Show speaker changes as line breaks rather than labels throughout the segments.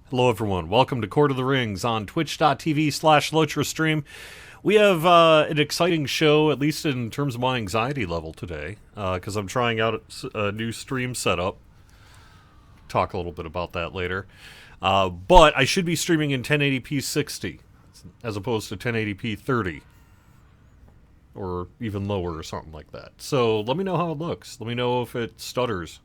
Hello everyone, welcome to Court of the Rings on twitch.tv/LotraStream. We have an exciting show, at least in terms of my anxiety level today, because I'm trying out a new stream setup. Talk a little bit about that later. But I should be streaming in 1080p 60, as opposed to 1080p 30. Or even lower or something like that. So let me know how it looks. Let me know if it stutters.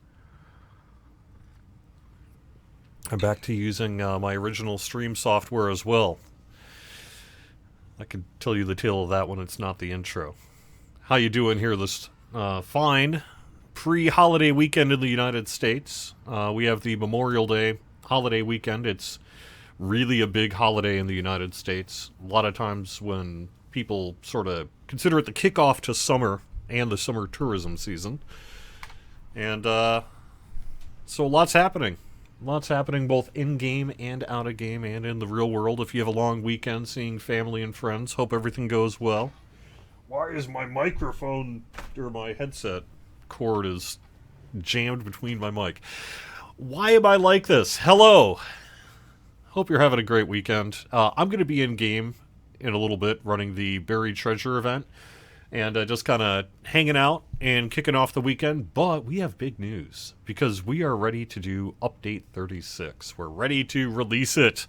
I'm back to using my original stream software as well. I can tell you the tale of that when it's not the intro. How you doing here this fine pre-holiday weekend in the United States? We have the Memorial Day holiday weekend. It's really a big holiday in the United States. A lot of times when people sort of consider it the kickoff to summer and the summer tourism season. And so lots happening. Lots happening both in-game and out-of-game and in the real world. If you have a long weekend seeing family and friends, hope everything goes well. Why is my microphone, or my headset cord is jammed between my mic? Why am I like this? Hello! Hope you're having a great weekend. I'm going to be in-game in a little bit, running the Buried Treasure event, and just kind of hanging out and kicking off the weekend. But we have big news, because we are ready to do Update 36. We're ready to release it.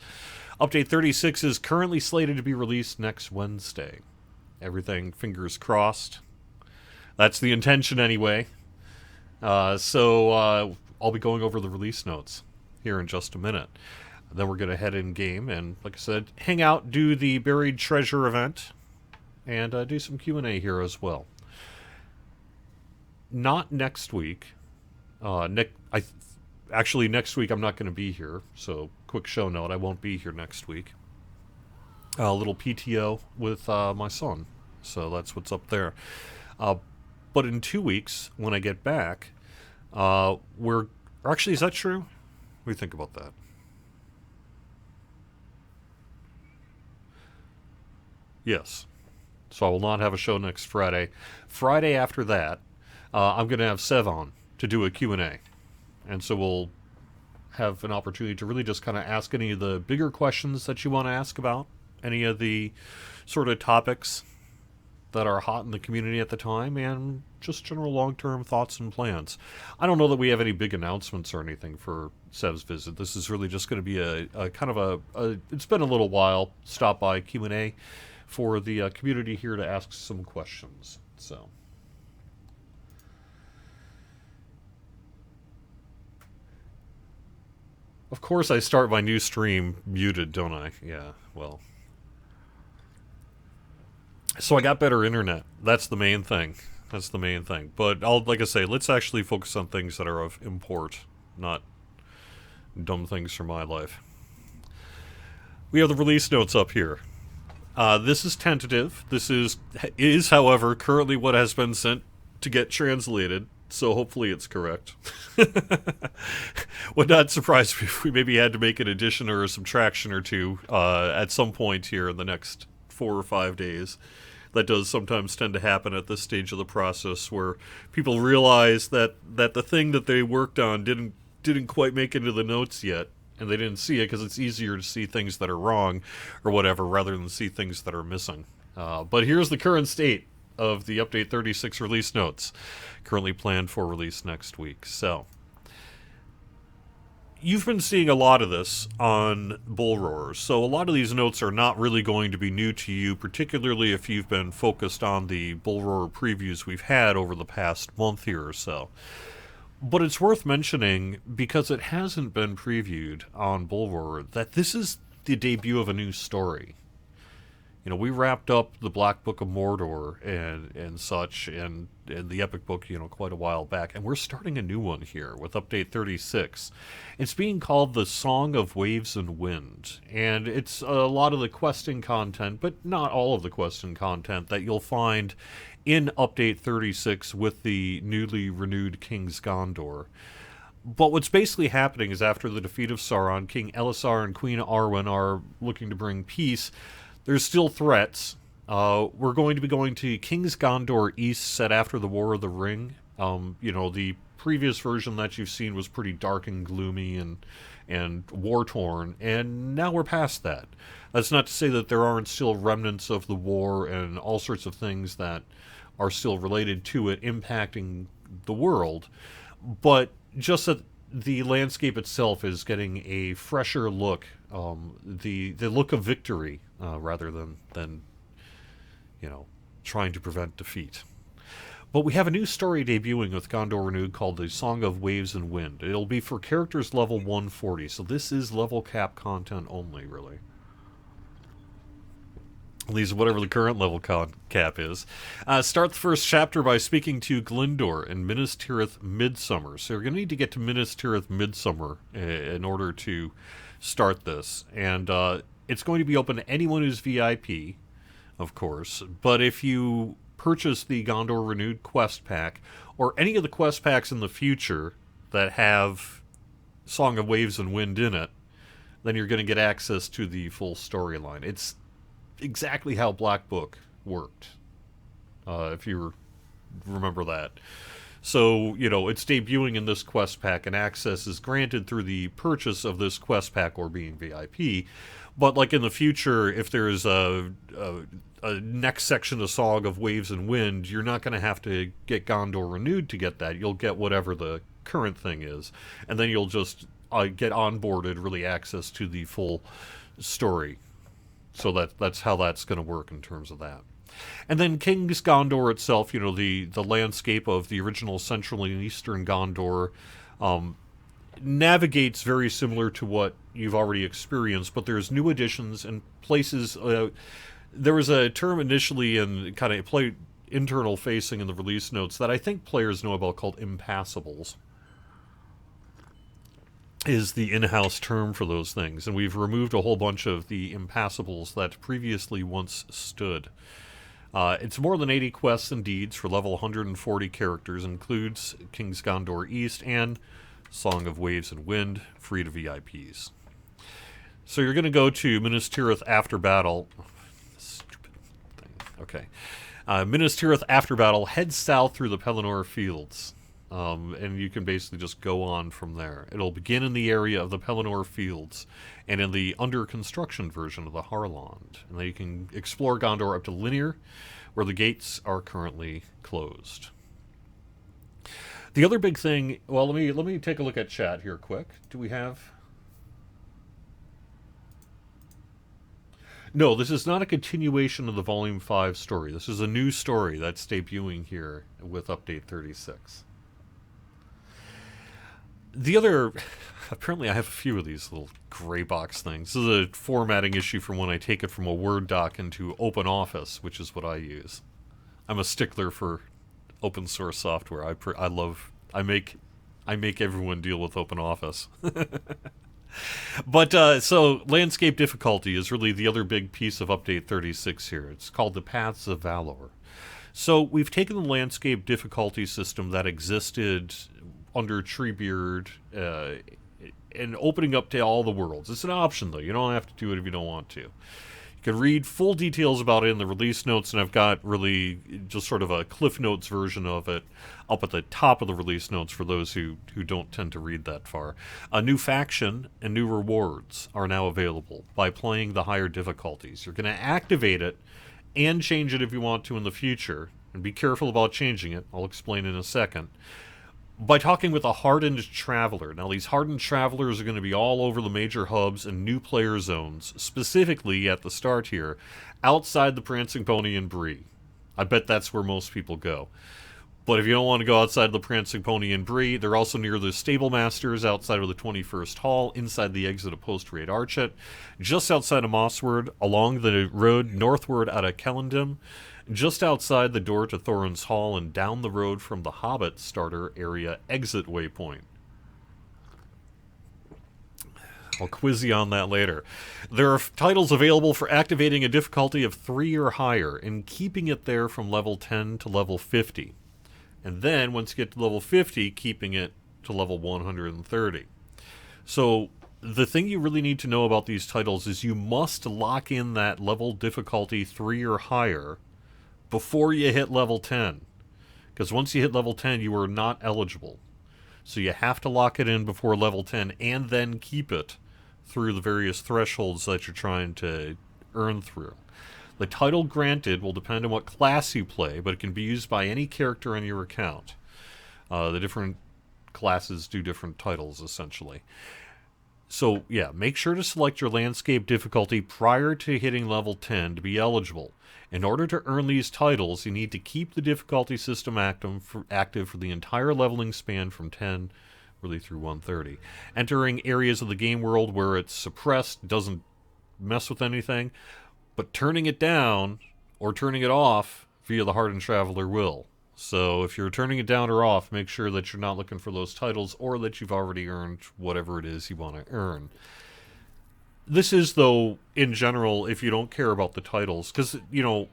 Update 36 is currently slated to be released next Wednesday. Everything fingers crossed. That's the intention anyway. So I'll be going over the release notes here in just a minute. Then we're going to head in game and, like I said, hang out, do the Buried Treasure event, and do some Q&A here as well. Not next week. Actually, next week I'm not going to be here, so quick show note, I won't be here next week. A little PTO with my son, so that's what's up there. But in 2 weeks, when I get back, actually, is that true? What do you think about that? Yes. So I will not have a show next Friday. Friday after that, I'm going to have Sev on to do a Q&A. And so we'll have an opportunity to really just kind of ask any of the bigger questions that you want to ask about, any of the sort of topics that are hot in the community at the time, and just general long-term thoughts and plans. I don't know that we have any big announcements or anything for Sev's visit. This is really just going to be a kind of a it's been a little while, stop by Q&A for the community here to ask some questions. So, of course, I start my new stream muted, don't I? Yeah, well. So I got better internet. That's the main thing. That's the main thing. But like I say, let's actually focus on things that are of import, not dumb things from my life. We have the release notes up here. This is tentative. This is, however, currently what has been sent to get translated, so hopefully it's correct. Would not surprise me if we maybe had to make an addition or a subtraction or two at some point here in the next 4 or 5 days. That does sometimes tend to happen at this stage of the process, where people realize that the thing that they worked on didn't quite make into the notes yet, and they didn't see it because it's easier to see things that are wrong or whatever rather than see things that are missing. But here's the current state of the Update 36 release notes, currently planned for release next week. So, you've been seeing a lot of this on Bull Roars, so a lot of these notes are not really going to be new to you, particularly if you've been focused on the Bull Roar previews we've had over the past month here or so. But it's worth mentioning, because it hasn't been previewed on Bull Roar, that this is the debut of a new story. You know, we wrapped up the Black Book of Mordor and such, and the Epic Book, quite a while back, and we're starting a new one here with Update 36. It's being called The Song of Waves and Wind, and it's a lot of the questing content, but not all of the questing content that you'll find in Update 36 with the newly renewed King's Gondor. But what's basically happening is, after the defeat of Sauron, King Elisar and Queen Arwen are looking to bring peace. There's still threats. We're going to be going to King's Gondor East, set after the War of the Ring. The previous version that you've seen was pretty dark and gloomy and and war-torn, and now we're past that. That's not to say that there aren't still remnants of the war and all sorts of things that are still related to it impacting the world, but just that the landscape itself is getting a fresher look, the look of victory, rather than trying to prevent defeat. But we have a new story debuting with Gondor Renewed called The Song of Waves and Wind. It'll be for characters level 140, so this is level cap content only, really. At least whatever the current level cap is. Start the first chapter by speaking to Glyndor in Minas Tirith Midsummer. So you're going to need to get to Minas Tirith Midsummer in order to start this. And it's going to be open to anyone who's VIP, of course. But if you purchase the Gondor Renewed quest pack, or any of the quest packs in the future that have Song of Waves and Wind in it, then you're going to get access to the full storyline. It's exactly how Black Book worked, if you remember that. So, it's debuting in this quest pack, and access is granted through the purchase of this quest pack or being VIP. But, like, in the future, if there's a next section of Song of Waves and Wind, you're not going to have to get Gondor Renewed to get that. You'll get whatever the current thing is, and then you'll just get onboarded, really access to the full story. So that's how that's going to work in terms of that. And then King's Gondor itself, the landscape of the original Central and Eastern Gondor, navigates very similar to what you've already experienced, but there's new additions and places. There was a term initially in kind of internal facing in the release notes that I think players know about called impassables. Is the in-house term for those things, and we've removed a whole bunch of the impassables that previously once stood. It's more than 80 quests and deeds for level 140 characters, includes King's Gondor East and Song of Waves and Wind, free to VIPs. So you're going to go to Minas Tirith after battle. Stupid thing. Okay. Minas Tirith after battle, head south through the Pelennor Fields. And you can basically just go on from there. It'll begin in the area of the Pelennor Fields and in the under-construction version of the Harland. And then you can explore Gondor up to Linear, where the gates are currently closed. The other big thing... Well, let me take a look at chat here quick. Do we have... No, this is not a continuation of the Volume 5 story. This is a new story that's debuting here with Update 36. The other, apparently I have a few of these little gray box things. This is a formatting issue from when I take it from a Word doc into OpenOffice, which is what I use. I'm a stickler for open source software. I make everyone deal with OpenOffice. But, so, landscape difficulty is really the other big piece of Update 36 here. It's called the Paths of Valor. So, we've taken the landscape difficulty system that existed under Treebeard, and opening up to all the worlds. It's an option, though. You don't have to do it if you don't want to. You can read full details about it in the release notes, and I've got really just sort of a Cliff Notes version of it up at the top of the release notes for those who don't tend to read that far. A new faction and new rewards are now available by playing the higher difficulties. You're going to activate it and change it if you want to in the future, and be careful about changing it. I'll explain in a second. By talking with a hardened traveler. Now, these hardened travelers are going to be all over the major hubs and new player zones, specifically at the start here, outside the Prancing Pony and Bree. I bet that's where most people go. But if you don't want to go outside the Prancing Pony and Bree, they're also near the Stable Masters outside of the 21st Hall, inside the exit of Post-Raid Archet, just outside of Mossward, along the road northward out of Kellendim, just outside the door to Thorin's Hall, and down the road from the Hobbit starter area exit waypoint. I'll quiz you on that later. There are titles available for activating a difficulty of 3 or higher and keeping it there from level 10 to level 50. And then, once you get to level 50, keeping it to level 130. So, the thing you really need to know about these titles is you must lock in that level difficulty 3 or higher before you hit level 10. Because once you hit level 10, you are not eligible. So you have to lock it in before level 10 and then keep it through the various thresholds that you're trying to earn through. The title granted will depend on what class you play, but it can be used by any character on your account. The different classes do different titles, essentially. So, yeah, make sure to select your landscape difficulty prior to hitting level 10 to be eligible. In order to earn these titles, you need to keep the difficulty system active for the entire leveling span from 10 really through 130. Entering areas of the game world where it's suppressed doesn't mess with anything, but turning it down or turning it off via the Hardened Traveler will. So if you're turning it down or off, make sure that you're not looking for those titles or that you've already earned whatever it is you want to earn. This is, though, in general, if you don't care about the titles, because, you know,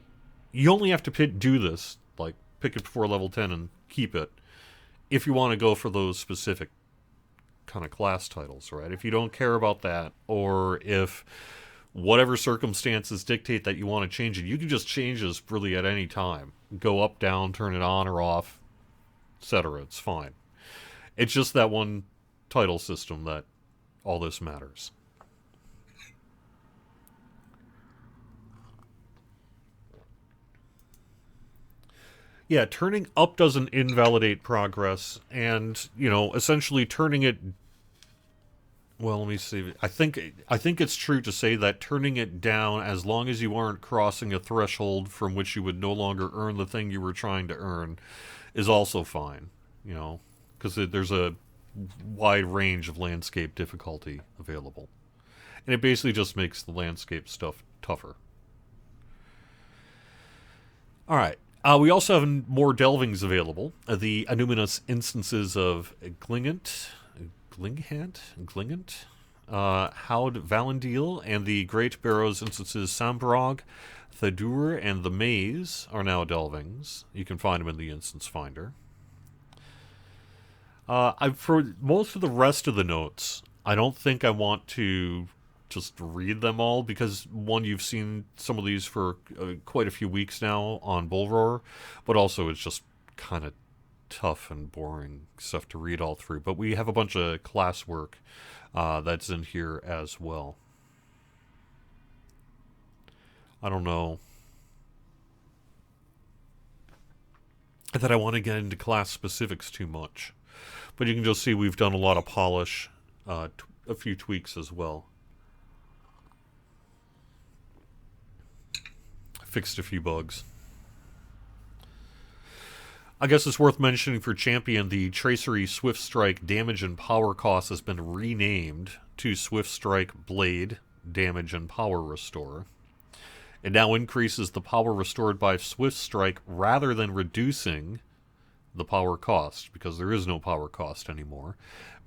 you only have to do this, like, pick it before level 10 and keep it, if you want to go for those specific kind of class titles, right? If you don't care about that, or if whatever circumstances dictate that you want to change it, you can just change this really at any time. Go up, down, turn it on or off, etc. It's fine. It's just that one title system that all this matters. Yeah, turning up doesn't invalidate progress, and, you know, essentially turning it... Well, let me see. I think it's true to say that turning it down, as long as you aren't crossing a threshold from which you would no longer earn the thing you were trying to earn, is also fine. You know, because there's a wide range of landscape difficulty available, and it basically just makes the landscape stuff tougher. All right. We also have more delvings available. The Anuminous instances of Glingant, Houd Valandil, and the Great Barrows instances Sambrog, Thadur, and the Maze are now delvings. You can find them in the Instance Finder. For most of the rest of the notes, I don't think I want to just read them all, because, one, you've seen some of these for quite a few weeks now on Bullroar, but also it's just kind of tough and boring stuff to read all through. But we have a bunch of classwork that's in here as well. I don't know that I want to get into class specifics too much, but you can just see we've done a lot of polish, a few tweaks as well. Fixed a few bugs. I guess it's worth mentioning for Champion, the Tracery Swift Strike damage and power cost has been renamed to Swift Strike Blade Damage and Power Restore. It now increases the power restored by Swift Strike rather than reducing the power cost, because there is no power cost anymore.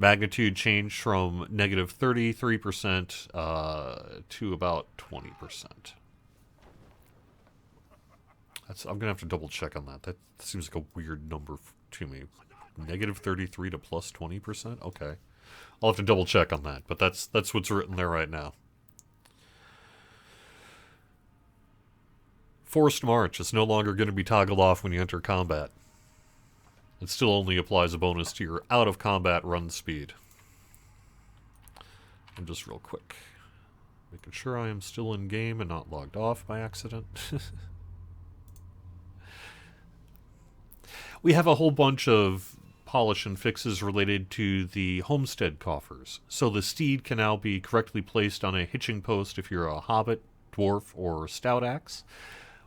Magnitude changed from negative 33% to about 20%. I'm going to have to double check on that. That seems like a weird number to me. Negative 33 to plus 20%? Okay. I'll have to double check on that, but that's what's written there right now. Forced March is no longer going to be toggled off when you enter combat. It still only applies a bonus to your out-of-combat run speed. And just real quick, making sure I am still in game and not logged off by accident. We have a whole bunch of polish and fixes related to the homestead coffers. So the steed can now be correctly placed on a hitching post if you're a hobbit, dwarf, or stout axe.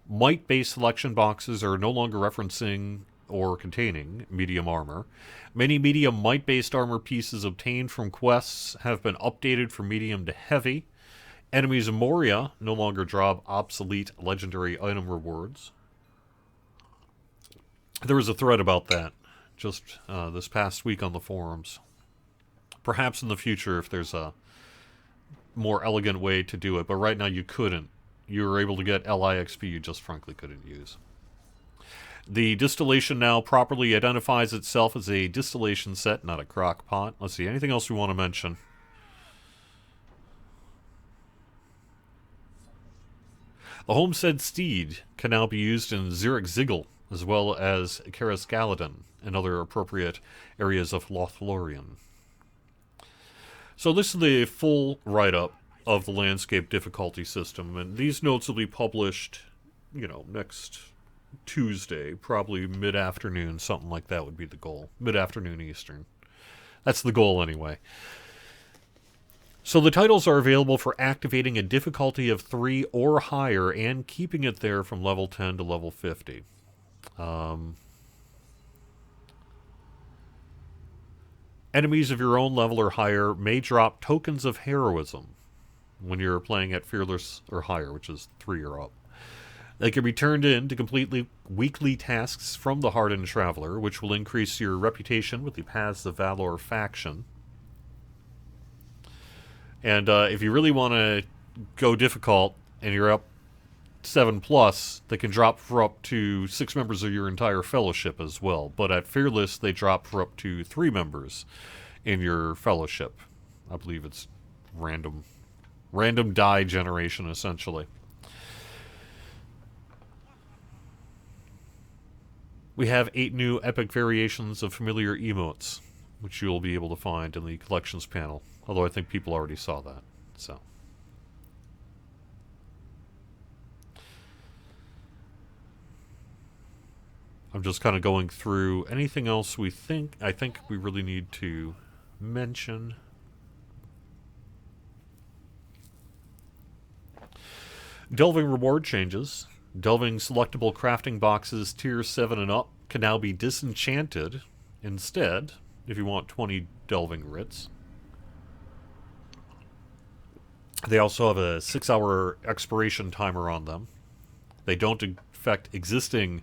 Might-based selection boxes are no longer referencing or containing medium armor. Many medium might-based armor pieces obtained from quests have been updated from medium to heavy. Enemies in Moria no longer drop obsolete legendary item rewards. There was a thread about that just this past week on the forums. Perhaps in the future if there's a more elegant way to do it, but right now you couldn't. You were able to get LIXP you just frankly couldn't use. The distillation now properly identifies itself as a distillation set, not a crock pot. Let's see, anything else we want to mention? The Homestead Steed can now be used in Xeric Ziggle as well as Karis Galadin and other appropriate areas of Lothlorien. So this is the full write-up of the landscape difficulty system, and these notes will be published, next Tuesday, probably mid-afternoon, something like that would be the goal. Mid-afternoon Eastern. That's the goal anyway. So the titles are available for activating a difficulty of 3 or higher and keeping it there from level 10 to level 50. Enemies of your own level or higher may drop tokens of heroism when you're playing at Fearless or higher, which is 3 or up. They can be turned in to complete weekly tasks from the Hardened Traveler, which will increase your reputation with the Paths of Valor faction. And if you really want to go difficult and you're up 7+, they can drop for up to 6 members of your entire fellowship as well. But at Fearless, they drop for up to 3 members in your fellowship. I believe it's random die generation, essentially. We have 8 new epic variations of familiar emotes, which you'll be able to find in the collections panel. Although I think people already saw that. So I'm just kind of going through anything else I think we really need to mention. Delving reward changes. Delving selectable crafting boxes tier 7 and up can now be disenchanted instead if you want 20 delving writs. They also have a 6-hour expiration timer on them. They don't affect existing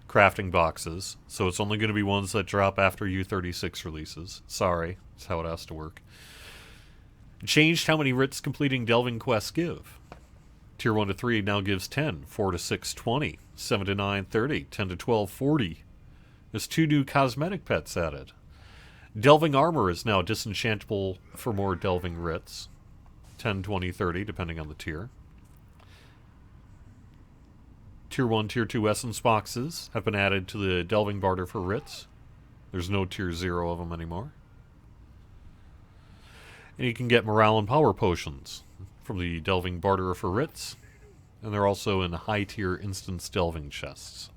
crafting boxes, so it's only going to be ones that drop after U36 releases. Sorry, that's how it has to work. Changed how many writs completing delving quests give. Tier 1 to 3 now gives 10, 4 to 6, 20, 7 to 9, 30, 10 to 12, 40. There's 2 new cosmetic pets added. Delving armor is now disenchantable for more delving writs. 10, 20, 30, depending on the tier. Tier 1, Tier 2 essence boxes have been added to the delving barter for writs. There's no Tier 0 of them anymore. And you can get morale and power potions from the delving barter for writs. And they're also in high-tier instance delving chests.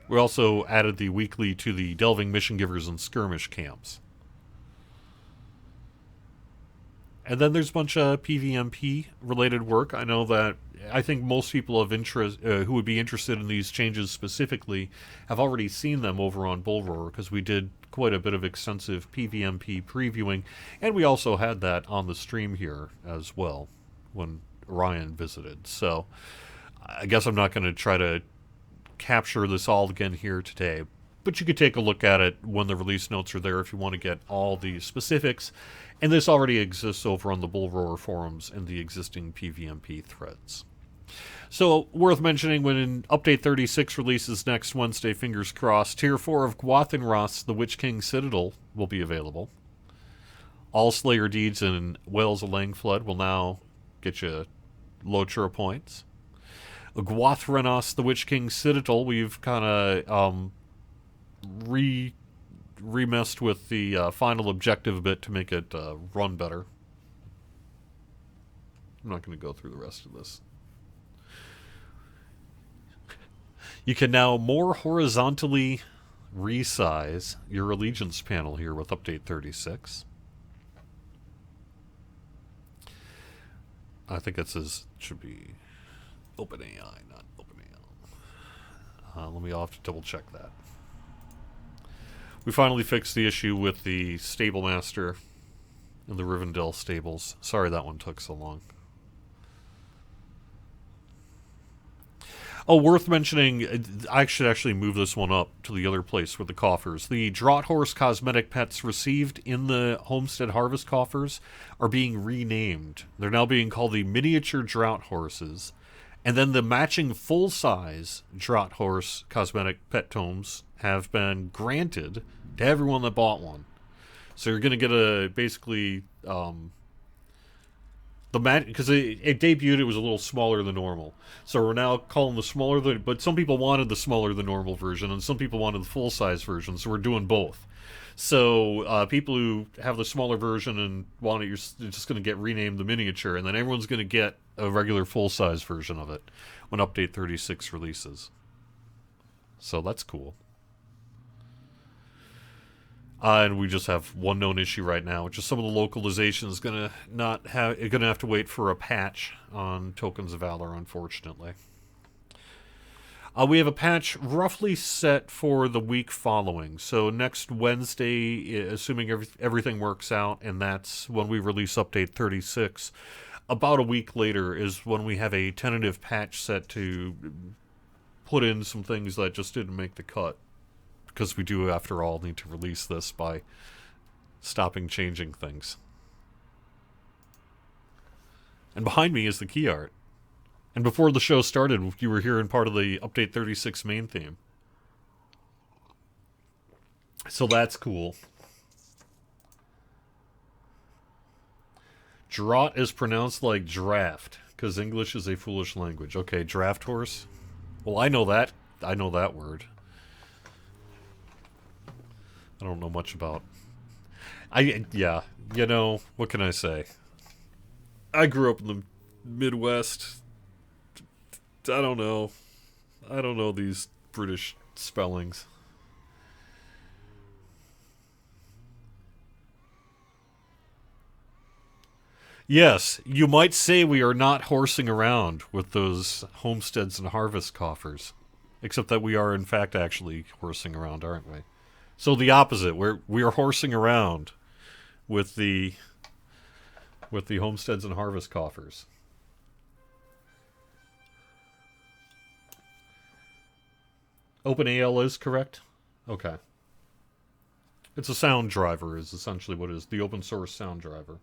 We also added the weekly to the delving mission givers and skirmish camps. And then there's a bunch of PvMP related work. I think most people of interest who would be interested in these changes specifically have already seen them over on Bullroar, because we did quite a bit of extensive PvMP previewing, and we also had that on the stream here as well when Ryan visited. So I guess I'm not going to try to capture this all again here today, but you could take a look at it when the release notes are there if you want to get all the specifics. And this already exists over on the Bullroar forums and the existing PvMP threads. So, worth mentioning, when Update 36 releases next Wednesday, fingers crossed, Tier 4 of Gwathanros, the Witch King Citadel, will be available. All Slayer Deeds in Wales of Langflood will now get you low churro points. Gwathanros, the Witch King Citadel, we've kind of remessed with the final objective a bit to make it run better. I'm not going to go through the rest of this. You can now more horizontally resize your allegiance panel here with Update 36. I think it says it should be OpenAI, not OpenAI. I'll have to double check that. We finally fixed the issue with the stable master in the Rivendell stables. Sorry that one took so long. Oh, worth mentioning, I should actually move this one up to the other place with the coffers. The Draught Horse cosmetic pets received in the Homestead Harvest coffers are being renamed. They're now being called the Miniature Draught Horses. And then the matching full-size Draught Horse cosmetic pet tomes have been granted to everyone that bought one. So you're going to get basically because it debuted, it was a little smaller than normal. So we're now calling the smaller than, but some people wanted the smaller than normal version, and some people wanted the full size version. So we're doing both. So people who have the smaller version and want it, you're just going to get renamed the miniature, and then everyone's going to get a regular full size version of it when Update 36 releases. So that's cool. And we just have one known issue right now, which is some of the localization is gonna have to wait for a patch on Tokens of Valor, unfortunately. We have a patch roughly set for the week following. So next Wednesday, assuming everything works out, and that's when we release Update 36. About a week later is when we have a tentative patch set to put in some things that just didn't make the cut. Because we do, after all, need to release this by stopping changing things. And behind me is the key art. And before the show started, you were hearing part of the Update 36 main theme. So that's cool. Draught is pronounced like draft, because English is a foolish language. Okay, draft horse. Well, I know that. I know that word. I don't know much about. Yeah, you know, what can I say? I grew up in the Midwest. I don't know. I don't know these British spellings. Yes, you might say we are not horsing around with those homesteads and harvest coffers. Except that we are, in fact, actually horsing around, aren't we? So the opposite, we are horsing around with the homesteads and harvest coffers. OpenAL is correct? Okay. It's a sound driver is essentially what it is, the open source sound driver.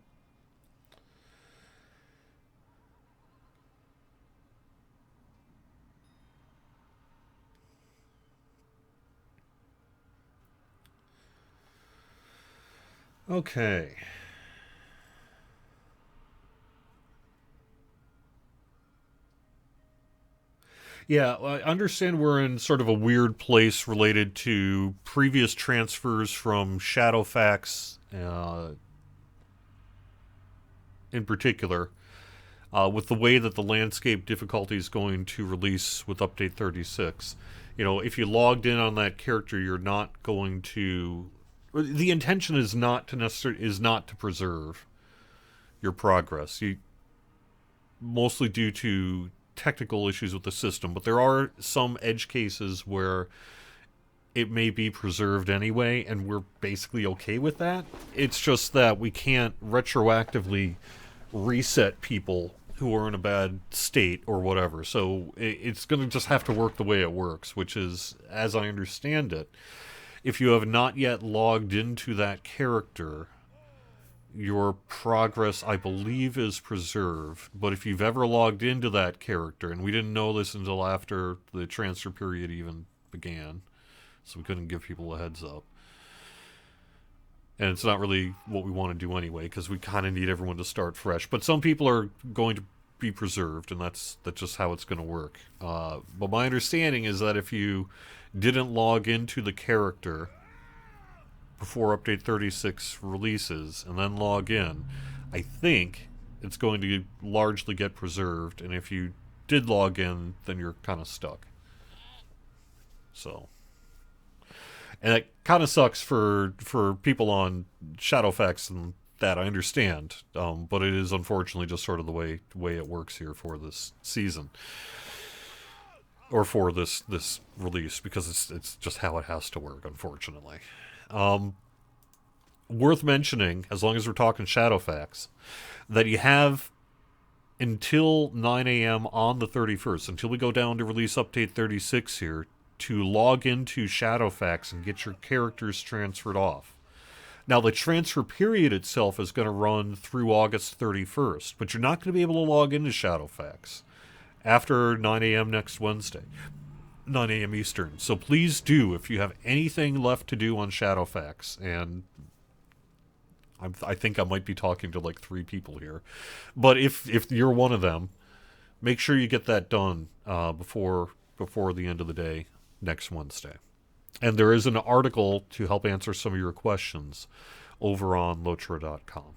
Okay. Yeah, I understand we're in sort of a weird place related to previous transfers from Shadowfax in particular, with the way that the landscape difficulty is going to release with Update 36. You know, if you logged in on that character, you're not going to. The intention is not to preserve your progress. Mostly due to technical issues with the system, but there are some edge cases where it may be preserved anyway, and we're basically okay with that. It's just that we can't retroactively reset people who are in a bad state or whatever. So it's going to just have to work the way it works, which is, as I understand it, if you have not yet logged into that character, your progress, I believe, is preserved. But if you've ever logged into that character, and we didn't know this until after the transfer period even began, so we couldn't give people a heads up. And it's not really what we want to do anyway, because we kind of need everyone to start fresh. But some people are going to be preserved, and that's just how it's going to work. But my understanding is that if you didn't log into the character before Update 36 releases and then log in, I think it's going to largely get preserved, and if you did log in, then you're kind of stuck. So, and it kind of sucks for people on Shadowfax and that, I understand, but it is unfortunately just sort of the way it works here for this season, or for this release, because it's just how it has to work, unfortunately. Worth mentioning, as long as we're talking Shadowfax, that you have until 9 a.m. on the 31st, until we go down to release Update 36 here, to log into Shadowfax and get your characters transferred off. Now, the transfer period itself is going to run through August 31st, but you're not going to be able to log into Shadowfax after 9 a.m. next Wednesday. 9 a.m. Eastern. So please do, if you have anything left to do on Shadowfax, and I think I might be talking to like 3 people here. But if you're one of them, make sure you get that done before the end of the day next Wednesday. And there is an article to help answer some of your questions over on Lotra.com.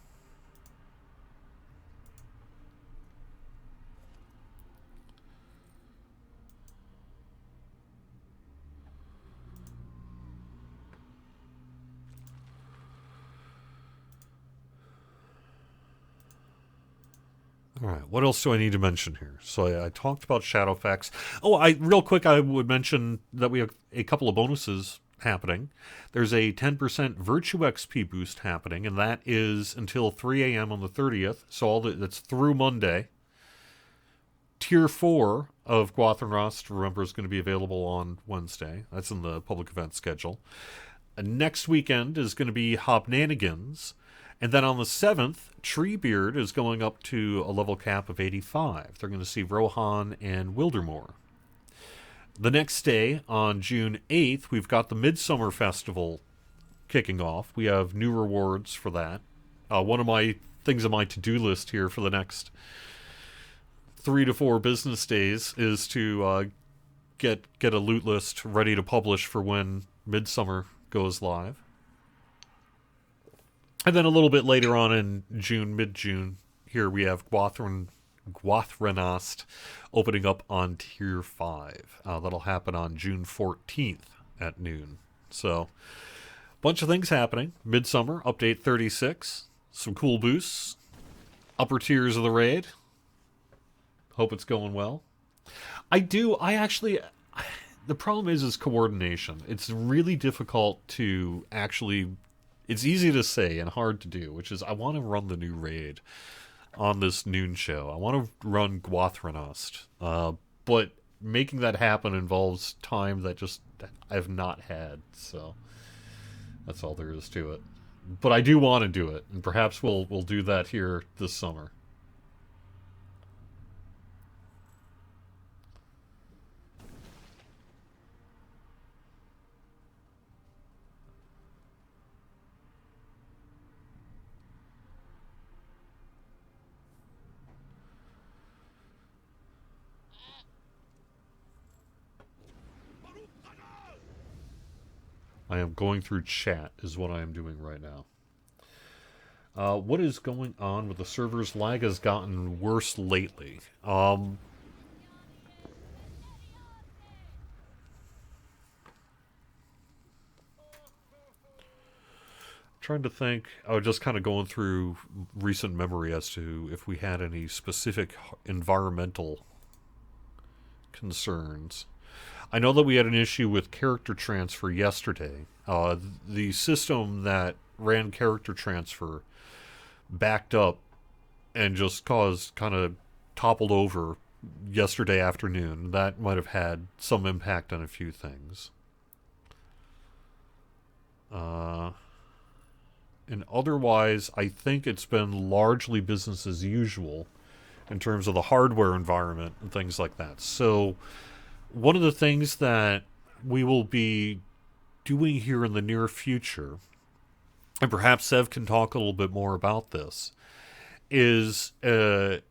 All right, what else do I need to mention here? So I talked about Shadowfax. Oh, real quick, I would mention that we have a couple of bonuses happening. There's a 10% Virtue XP boost happening, and that is until 3 a.m. on the 30th. So that's through Monday. Tier 4 of Gwathrenrast, remember, is going to be available on Wednesday. That's in the public event schedule. Next weekend is going to be Hobnanigans. And then on the 7th, Treebeard is going up to a level cap of 85. They're going to see Rohan and Wildermore. The next day, on June 8th, we've got the Midsummer Festival kicking off. We have new rewards for that. One of my things on my to-do list here for the next 3 to 4 business days is to get a loot list ready to publish for when Midsummer goes live. And then a little bit later on in June, mid-June, here we have Gwathrenast opening up on Tier 5. That'll happen on June 14th at noon. So, bunch of things happening. Midsummer, Update 36. Some cool boosts. Upper tiers of the raid. Hope it's going well. The problem is coordination. It's really difficult to actually... It's easy to say and hard to do, which is I want to run the new raid on this noon show. I want to run Gwathrenast. But making that happen involves time that just I have not had. So that's all there is to it. But I do want to do it, and perhaps we'll do that here this summer. I am going through chat is what I am doing right now. What is going on with the servers? Lag has gotten worse lately. Trying to think. I was just kind of going through recent memory as to if we had any specific environmental concerns. I know that we had an issue with character transfer yesterday. The system that ran character transfer backed up and just kind of toppled over yesterday afternoon. That might have had some impact on a few things. And otherwise, I think it's been largely business as usual in terms of the hardware environment and things like that. So one of the things that we will be doing here in the near future, and perhaps Sev can talk a little bit more about this, is a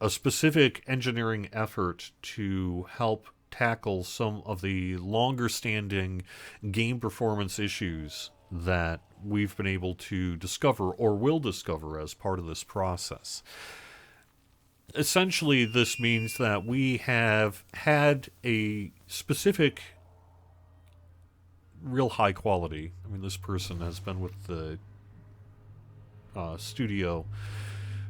specific engineering effort to help tackle some of the longer-standing game performance issues that we've been able to discover or will discover as part of this process. Essentially, this means that we have had a specific, real high quality. I mean, this person has been with the studio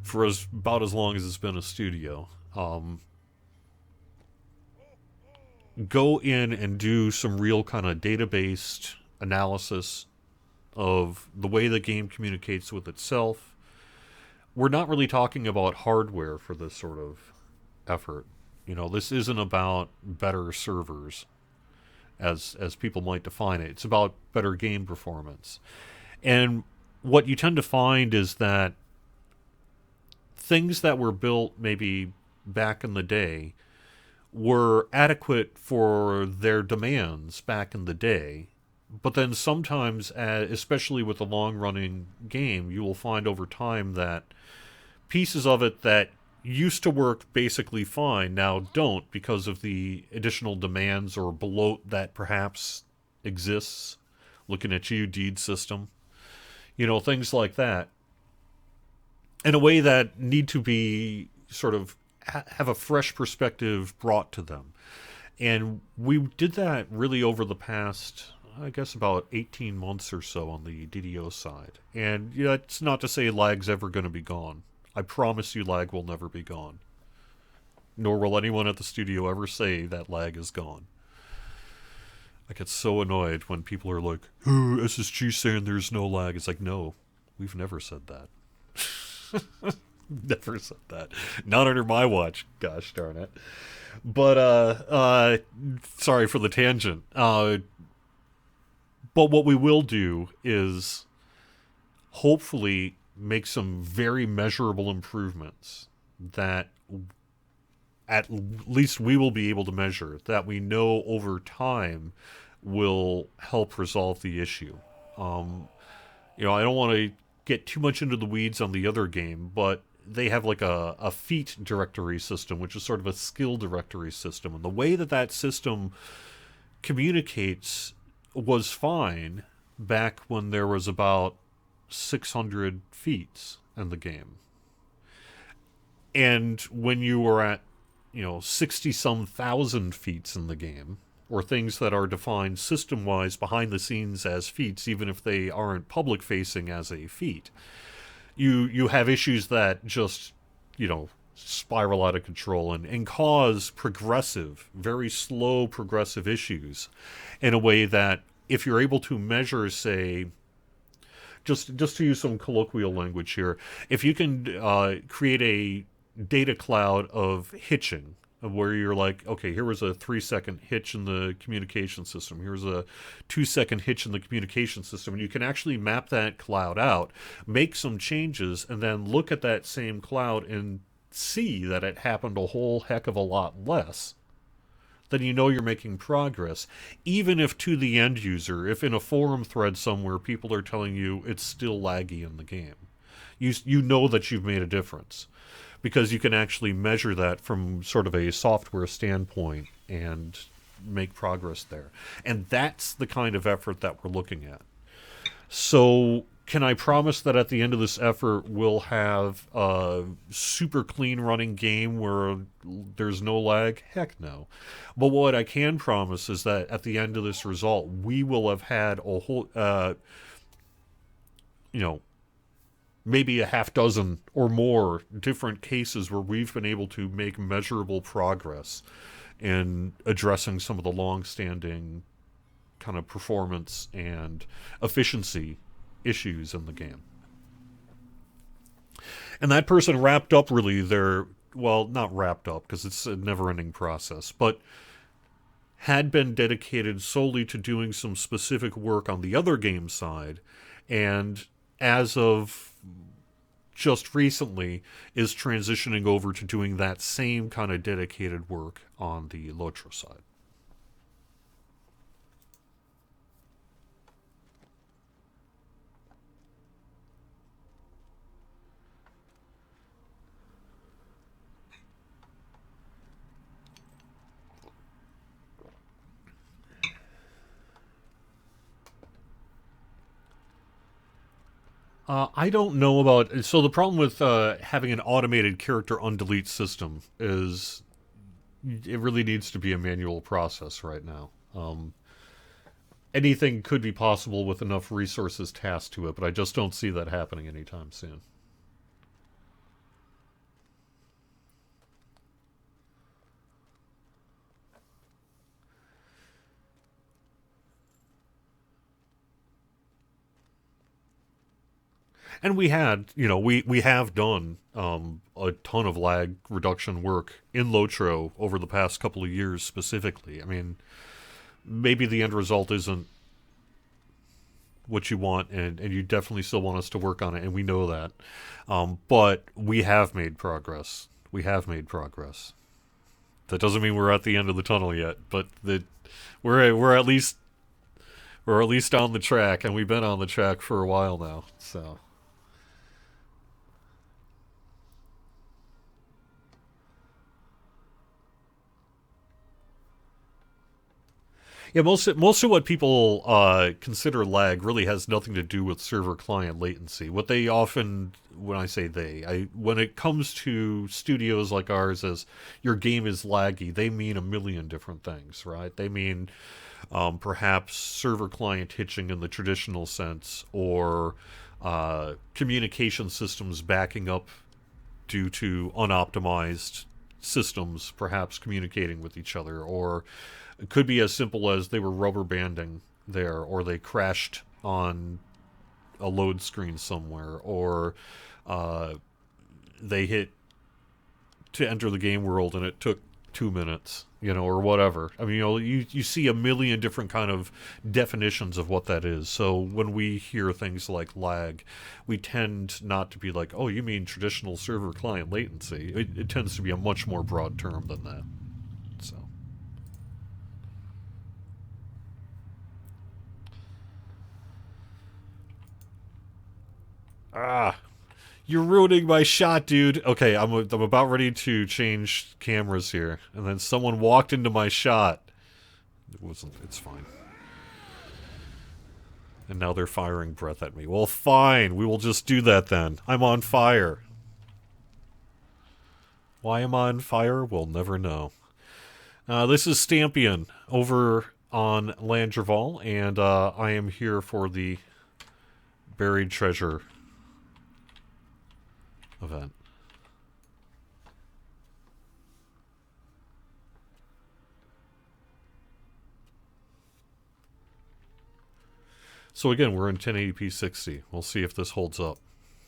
for about as long as it's been a studio. Go in and do some real kind of data-based analysis of the way the game communicates with itself. We're not really talking about hardware for this sort of effort. You know, this isn't about better servers, as people might define it. It's about better game performance. And what you tend to find is that things that were built maybe back in the day were adequate for their demands back in the day, But then sometimes, especially with a long-running game, you will find over time that pieces of it that used to work basically fine now don't because of the additional demands or bloat that perhaps exists. Looking at you, deed system. Things like that. In a way that need to be sort of have a fresh perspective brought to them. And we did that really over the past, I guess, about 18 months or so on the DDO side. And it's not to say lag's ever going to be gone. I promise you lag will never be gone. Nor will anyone at the studio ever say that lag is gone. I get so annoyed when people are like, oh, SSG saying there's no lag. It's like, no, we've never said that. Never said that. Not under my watch. Gosh darn it. But, sorry for the tangent. But what we will do is hopefully make some very measurable improvements that at least we will be able to measure, that we know over time will help resolve the issue. I don't want to get too much into the weeds on the other game, but they have like a feat directory system, which is sort of a skill directory system. And the way that system communicates was fine back when there was about 600 feats in the game. And when you were at 60-some thousand feats in the game, or things that are defined system-wise behind the scenes as feats, even if they aren't public-facing as a feat, you have issues that just, spiral out of control and cause very slow progressive issues in a way that if you're able to measure, say, just to use some colloquial language here, if you can create a data cloud of hitching, where you're like, okay, here was a 3-second hitch in the communication system. Here's a 2-second hitch in the communication system. And you can actually map that cloud out, make some changes, and then look at that same cloud and see that it happened a whole heck of a lot less. Then you're making progress. Even if to the end user, if in a forum thread somewhere people are telling you it's still laggy in the game, you know that you've made a difference. Because you can actually measure that from sort of a software standpoint and make progress there. And that's the kind of effort that we're looking at. So can I promise that at the end of this effort we'll have a super clean running game where there's no lag? Heck no. But what I can promise is that at the end of this result we will have had a whole, maybe a half dozen or more different cases where we've been able to make measurable progress in addressing some of the long-standing kind of performance and efficiency issues in the game. And that person wrapped up really not wrapped up because it's a never-ending process, but had been dedicated solely to doing some specific work on the other game side, and as of just recently is transitioning over to doing that same kind of dedicated work on the Lotro side. I don't know about... So the problem with having an automated character undelete system is it really needs to be a manual process right now. Anything could be possible with enough resources tasked to it, but I just don't see that happening anytime soon. And we have done a ton of lag reduction work in Lotro over the past couple of years specifically. I mean, maybe the end result isn't what you want, and you definitely still want us to work on it, and we know that. But we have made progress. That doesn't mean we're at the end of the tunnel yet, but we're at least Or at least on the track, and we've been on the track for a while now, so. Yeah, most of what people consider lag really has nothing to do with server client latency. What they often, when I say when it comes to studios like ours, as your game is laggy, they mean a million different things, right? They mean perhaps server client hitching in the traditional sense, or communication systems backing up due to unoptimized systems perhaps communicating with each other, or it could be as simple as they were rubber banding there, or they crashed on a load screen somewhere, or uh, they hit to enter the game world and it took 2 minutes, or whatever. I mean, you see a million different kind of definitions of what that is. So when we hear things like lag, we tend not to be like, oh, you mean traditional server client latency. It tends to be a much more broad term than that. So. Ah, you're ruining my shot, dude. Okay, I'm about ready to change cameras here, and then someone walked into my shot. It wasn't. It's fine. And now they're firing breath at me. Well, fine. We will just do that then. I'm on fire. Why I'm on fire, we'll never know. This is Stampion over on Landreval, and I am here for the Buried Treasure event. So again, we're in 1080p 60. We'll see if this holds up.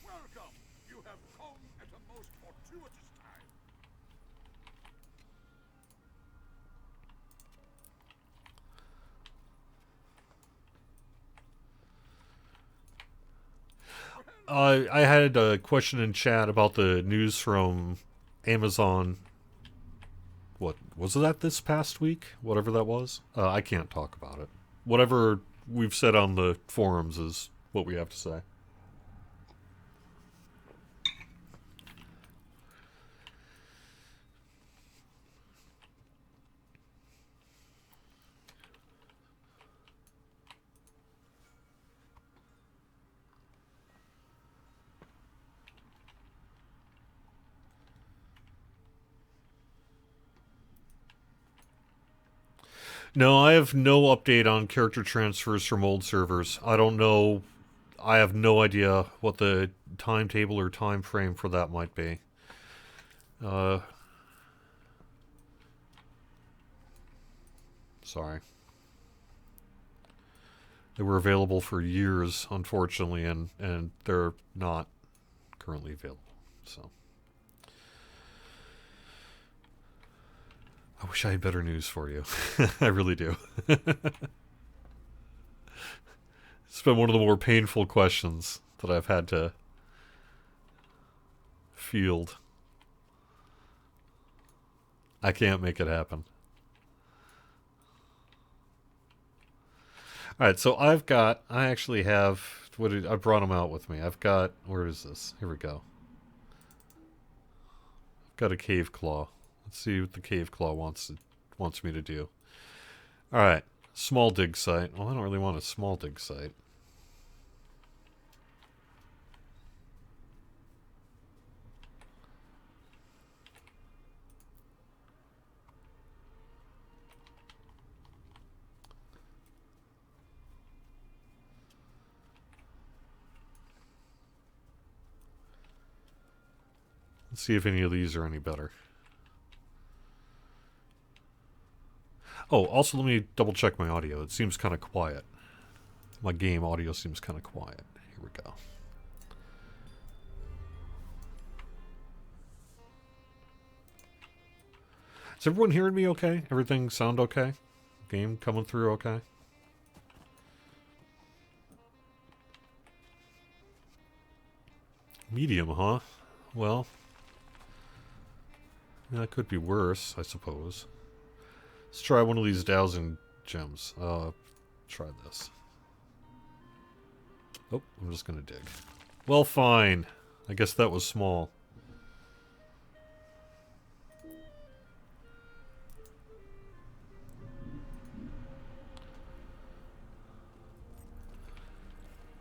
Welcome. You have come at a most fortuitous time.
I had a question in chat about the news from Amazon. What was that this past week? Whatever that was. I can't talk about it. Whatever we've said on the forums is what we have to say. No, I have no update on character transfers from old servers. I don't know. I have no idea what the timetable or time frame for that might be. Sorry. They were available for years, unfortunately, and they're not currently available. So. I wish I had better news for you. I really do. It's been one of the more painful questions that I've had to field. I can't make it happen. Alright, so I actually have, I brought them out with me. I've got, where is this? Here we go. I've got a cave claw. Let's see what the cave claw wants me to do. Alright, small dig site. Well, I don't really want a small dig site. Let's see if any of these are any better. Oh, also let me double check my audio. It seems kind of quiet. My game audio seems kind of quiet. Here we go. Is everyone hearing me okay? Everything sound okay? Game coming through okay? Medium, huh? Well, that could be worse, I suppose. Let's try one of these dowsing gems. Try this. Oh, I'm just gonna dig. Well, fine. I guess that was small.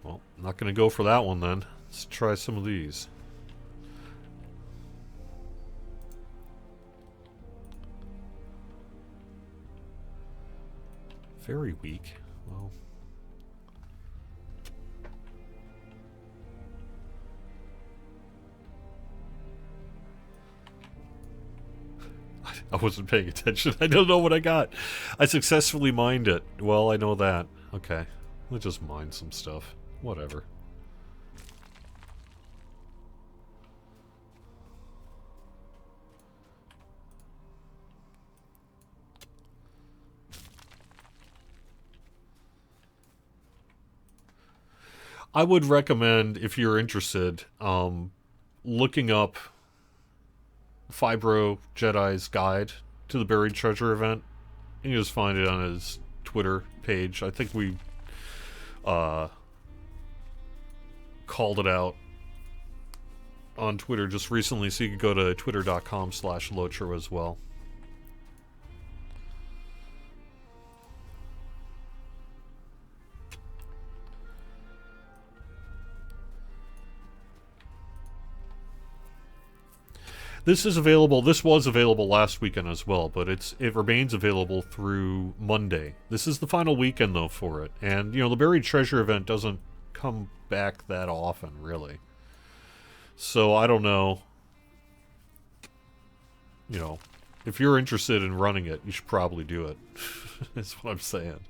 Well, not gonna go for that one then. Let's try some of these. Very weak. Well. I wasn't paying attention. I don't know what I got. I successfully mined it. Well, I know that. Okay. Let's just mine some stuff. Whatever. I would recommend, if you're interested, looking up Fibro Jedi's guide to the buried treasure event. You can just find it on his Twitter page. I think we called it out on Twitter just recently, so you can go to twitter.com/Lotro as well. This is available. This was available last weekend as well, but it remains available through Monday. This is the final weekend though for it, and you know the buried treasure event doesn't come back that often, really. So I don't know. You know, if you're interested in running it, you should probably do it. That's what I'm saying.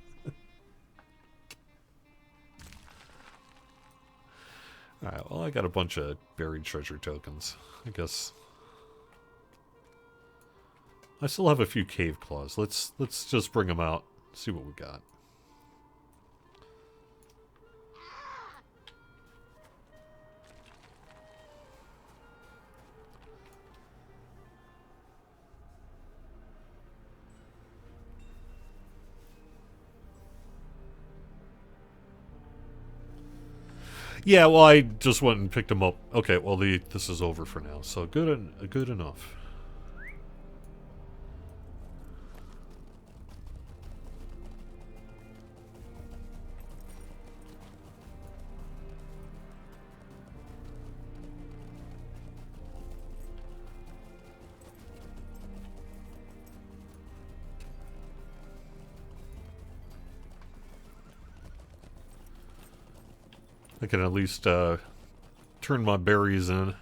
Alright, well I got a bunch of buried treasure tokens. I guess I still have a few cave claws. Let's just bring them out. See what we got. Yeah, well, I just went and picked them up. Okay, well, this is over for now, so good enough. I can at least turn my berries in. You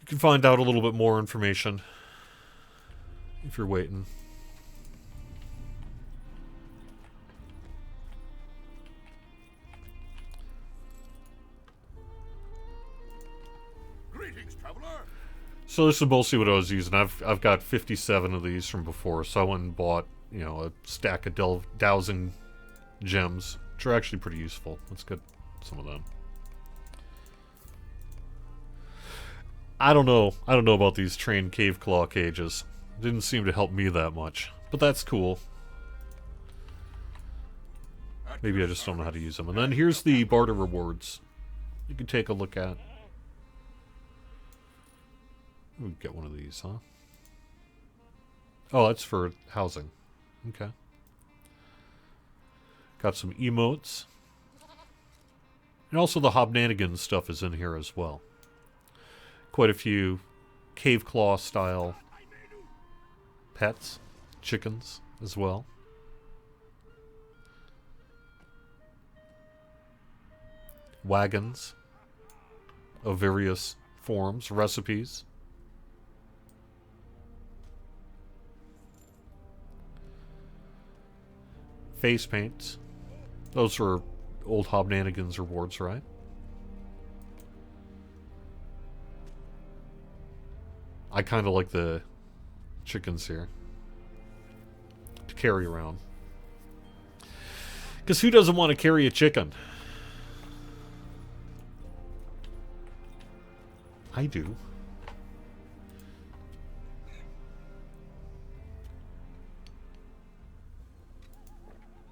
can find out a little bit more information if you're waiting. So this is mostly what I was using. I've got 57 of these from before, so I went and bought, you know, a stack of dowsing gems, which are actually pretty useful. Let's get some of them. I don't know about these trained cave claw cages. Didn't seem to help me that much, but that's cool. Maybe I just don't know how to use them. And then here's the barter rewards. You can take a look at. We get one of these, huh? Oh, that's for housing. Okay. Got some emotes. And also the Hobnanigans stuff is in here as well. Quite a few cave claw style pets, chickens as well. Wagons of various forms, recipes. Face paints. Those are old Hobnanigans rewards, right? I kind of like the chickens here to carry around. Because who doesn't want to carry a chicken? I do.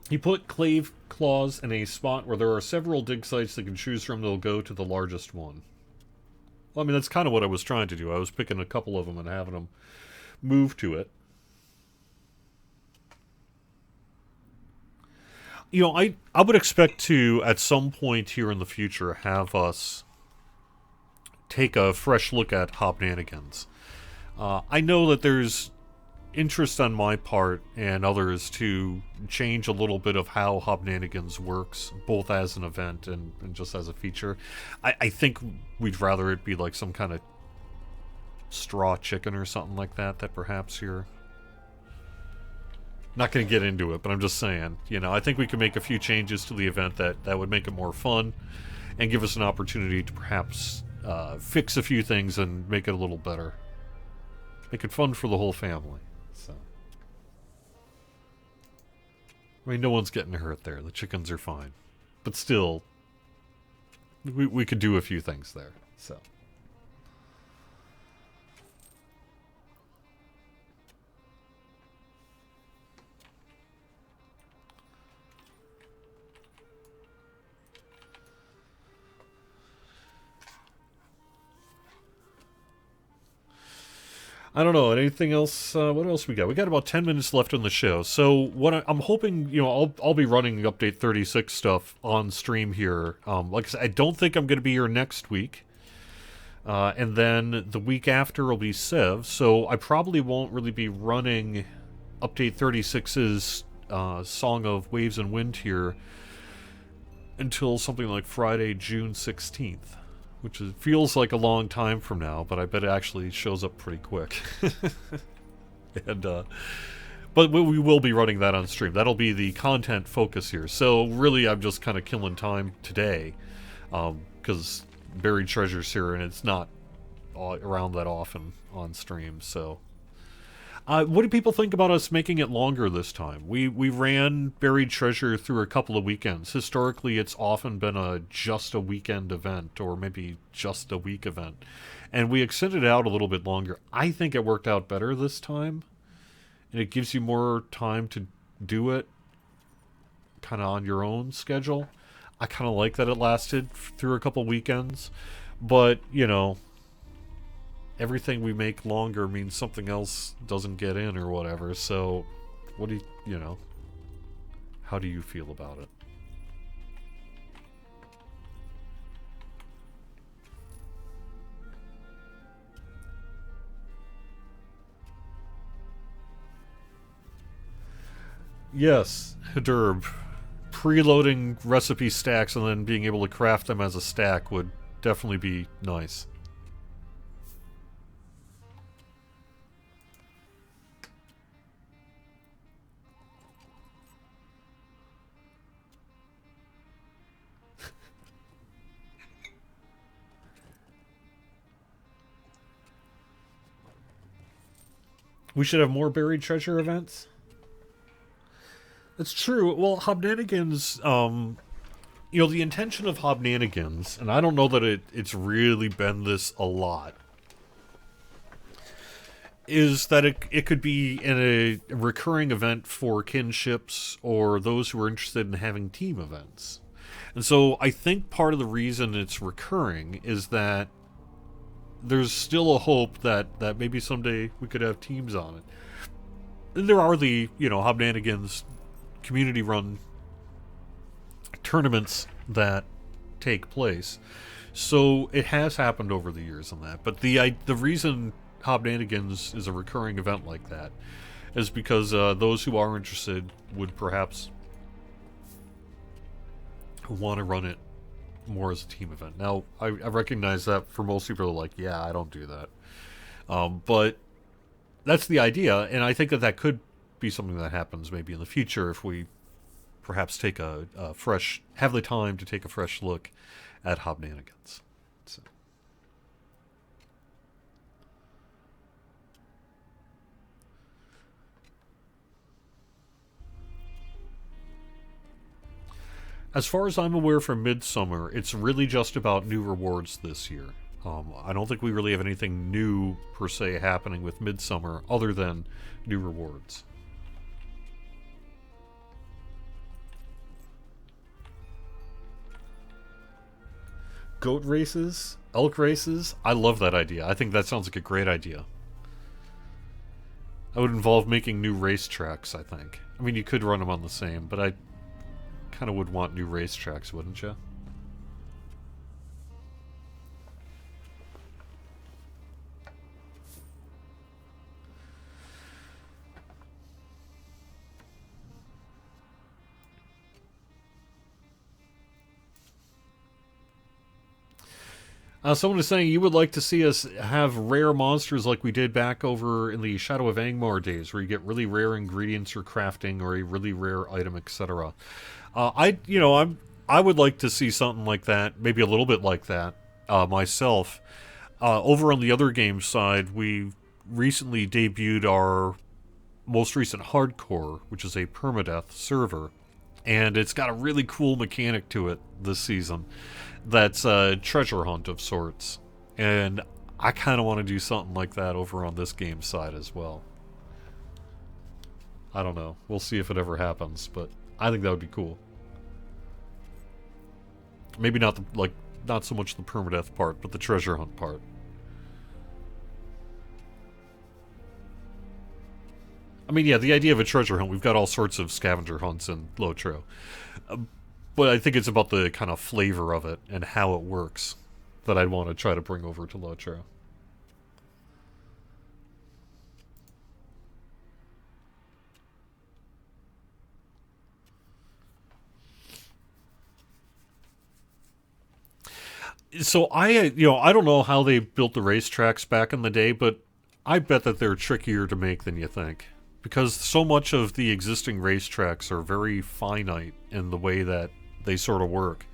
He put clave claws in a spot where there are several dig sites they can choose from. They'll go to the largest one. Well, I mean, that's kind of what I was trying to do. I was picking a couple of them and having them move to it. You know, I would expect to, at some point here in the future, have us take a fresh look at Hobnanigans. I know that there's interest on my part and others to change a little bit of how Hobnanigans works, both as an event and just as a feature. I think we'd rather it be like some kind of straw chicken or something like that perhaps you're... Not going to get into it, but I'm just saying, you know, I think we can make a few changes to the event that would make it more fun and give us an opportunity to perhaps fix a few things and make it a little better. Make it fun for the whole family. So, I mean, no one's getting hurt there. The chickens are fine. But still, we could do a few things there. So. I don't know. Anything else? What else we got? We got about 10 minutes left on the show. So what I'm hoping, you know, I'll be running update 36 stuff on stream here. Like I said, I don't think I'm going to be here next week. And then the week after will be Civ. So I probably won't really be running update 36's Song of Waves and Wind here until something like Friday, June 16th. Which feels like a long time from now, but I bet it actually shows up pretty quick. And but we will be running that on stream. That'll be the content focus here. So really, I'm just kind of killing time today, because Buried Treasure's here, and it's not around that often on stream. So, what do people think about us making it longer this time? We ran Buried Treasure through a couple of weekends. Historically, it's often been just a weekend event, or maybe just a week event. And we extended it out a little bit longer. I think it worked out better this time. And it gives you more time to do it kind of on your own schedule. I kind of like that it lasted through a couple weekends. But, you know, everything we make longer means something else doesn't get in or whatever. So, what do you know, how do you feel about it? Yes, Haderb. Preloading recipe stacks and then being able to craft them as a stack would definitely be nice. We should have more buried treasure events. That's true. Well, Hobnanigans, you know, the intention of Hobnanigans, and I don't know that it's really been this a lot, is that it could be in a recurring event for kinships or those who are interested in having team events. And so I think part of the reason it's recurring is that there's still a hope that maybe someday we could have teams on it. And there are the, you know, Hobnanigans community-run tournaments that take place. So it has happened over the years on that. But the reason Hobnanigans is a recurring event like that is because those who are interested would perhaps want to run it more as a team event. Now, I recognize that for most people are like, yeah, I don't do that. But that's the idea, and I think that could be something that happens maybe in the future if we perhaps take a fresh, have the time to take a fresh look at Hobnanigans. So. As far as I'm aware from Midsummer, it's really just about new rewards this year. I don't think we really have anything new, per se, happening with Midsummer other than new rewards. Goat races? Elk races? I love that idea. I think that sounds like a great idea. That would involve making new racetracks, I think. I mean, you could run them on the same, but I kind of would want new racetracks, wouldn't you? Someone is saying you would like to see us have rare monsters like we did back over in the Shadow of Angmar days, where you get really rare ingredients for crafting or a really rare item, etc. I would like to see something like that, maybe a little bit like that, myself. Over on the other game side, we recently debuted our most recent hardcore, which is a permadeath server, and it's got a really cool mechanic to it this season. That's a treasure hunt of sorts. And I kind of want to do something like that over on this game side as well. I don't know. We'll see if it ever happens, but I think that would be cool. Maybe not not so much the permadeath part, but the treasure hunt part. I mean, yeah, the idea of a treasure hunt, we've got all sorts of scavenger hunts in Lotro. But I think it's about the kind of flavor of it and how it works that I'd want to try to bring over to Lotro. So I don't know how they built the racetracks back in the day, but I bet that they're trickier to make than you think. Because so much of the existing racetracks are very finite in the way that they sort of work.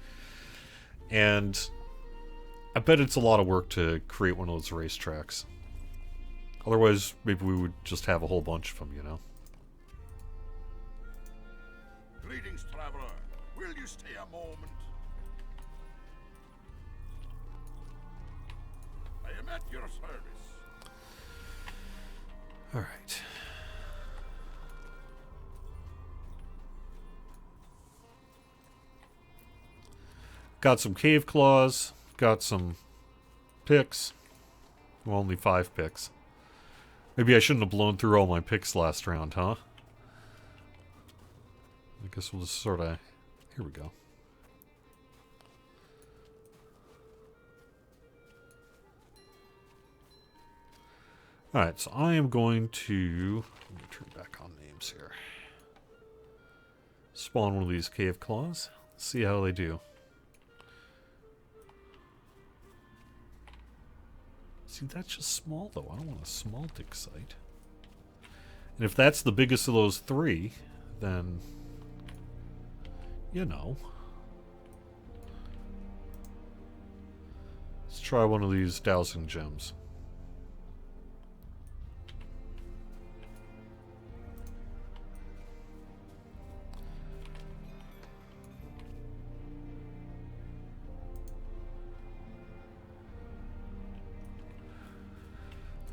And I bet it's a lot of work to create one of those racetracks. Otherwise, maybe we would just have a whole bunch of them, you know?
Greetings, traveler. Will you stay a moment? I am at your service.
Alright. Got some cave claws. Got some picks. Well, only 5 picks. Maybe I shouldn't have blown through all my picks last round, huh? I guess we'll just sort of... Here we go. Alright, so I am going to... Let me turn back on names here. Spawn one of these cave claws. See how they do. See, that's just small, though. I don't want a small dig site. And if that's the biggest of those 3, then... You know. Let's try one of these dowsing gems.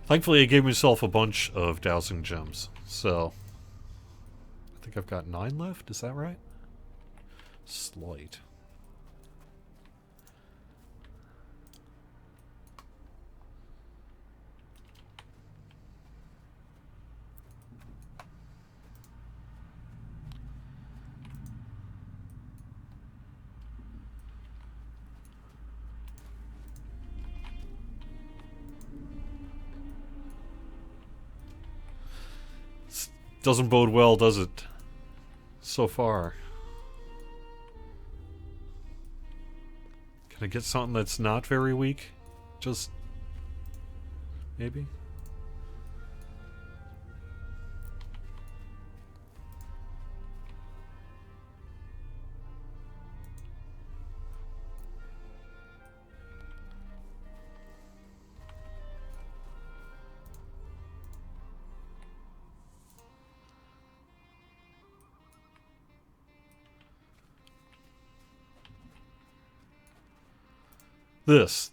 Thankfully, I gave myself a bunch of dowsing gems, so... I think I've got 9 left, is that right? Slight. Doesn't bode well, does it? So far. Can I get something that's not very weak? Just... maybe?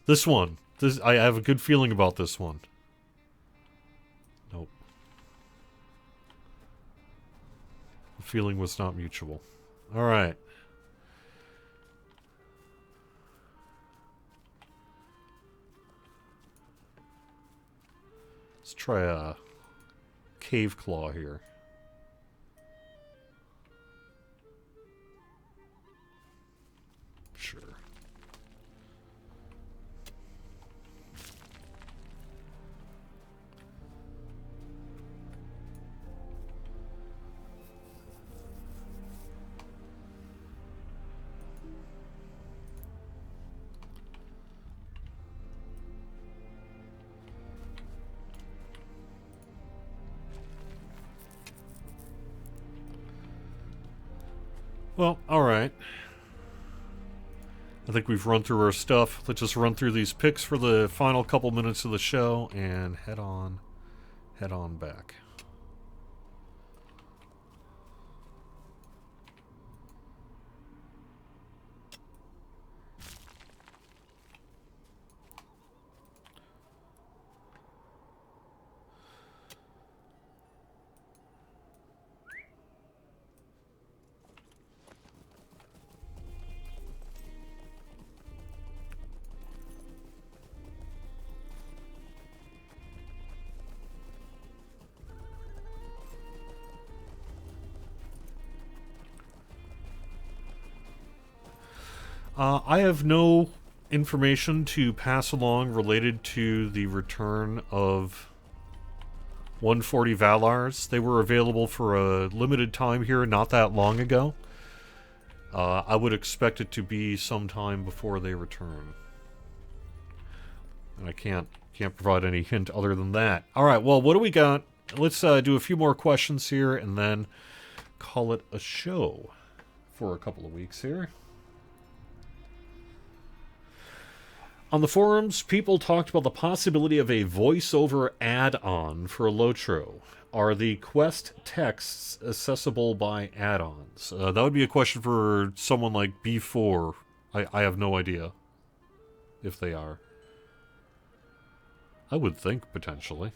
This one. I have a good feeling about this one. Nope. The feeling was not mutual. Alright. Let's try a cave claw here. Sure. Well, alright. I think we've run through our stuff. Let's just run through these picks for the final couple minutes of the show and head on back. I have no information to pass along related to the return of 140 Valars. They were available for a limited time here not that long ago. I would expect it to be sometime before they return. And I can't provide any hint other than that. Alright, well, what do we got? Let's do a few more questions here and then call it a show for a couple of weeks here. On the forums, people talked about the possibility of a voiceover add-on for Lotro. Are the quest texts accessible by add-ons? That would be a question for someone like B4. I have no idea if they are. I would think, potentially.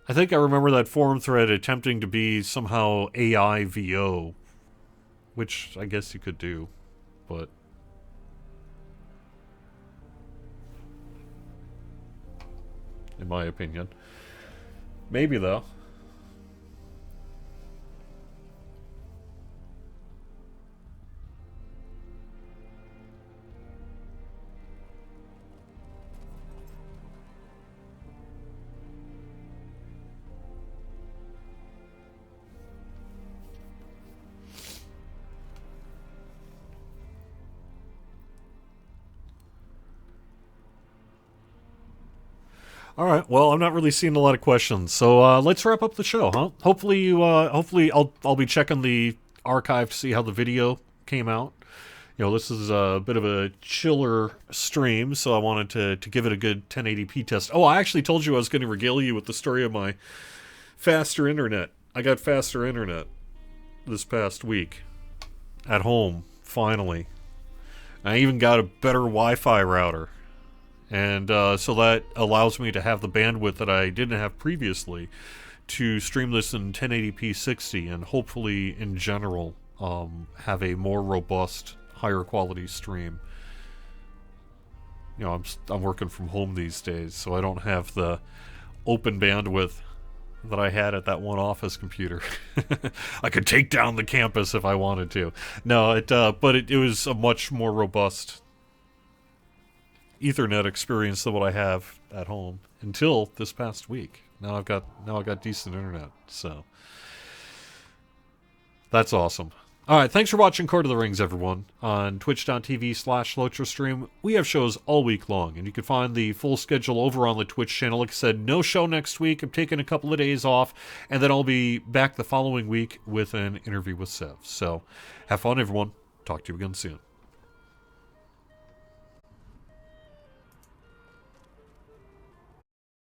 I think I remember that forum thread attempting to be somehow AI VO, which I guess you could do, but... in my opinion. Maybe, though. All right. Well, I'm not really seeing a lot of questions, so let's wrap up the show, huh? Hopefully, hopefully I'll be checking the archive to see how the video came out. You know, this is a bit of a chiller stream, so I wanted to give it a good 1080p test. Oh, I actually told you I was going to regale you with the story of my faster internet. I got faster internet this past week at home, finally. I even got a better Wi-Fi router. And so that allows me to have the bandwidth that I didn't have previously to stream this in 1080p 60 and hopefully, in general, have a more robust, higher quality stream. You know, I'm working from home these days, so I don't have the open bandwidth that I had at that one office computer. I could take down the campus if I wanted to. No, but it was a much more robust Ethernet experience than what I have at home until this past week. Now I've got decent internet, so that's awesome. All right, thanks for watching Court of the Rings, everyone, on twitch.tv/LotraStream. We have shows all week long, and you can find the full schedule over on the Twitch channel. Like I said, no show next week. I'm taking a couple of days off, and then I'll be back the following week with an interview with Sev. So have fun, everyone. Talk to you again soon.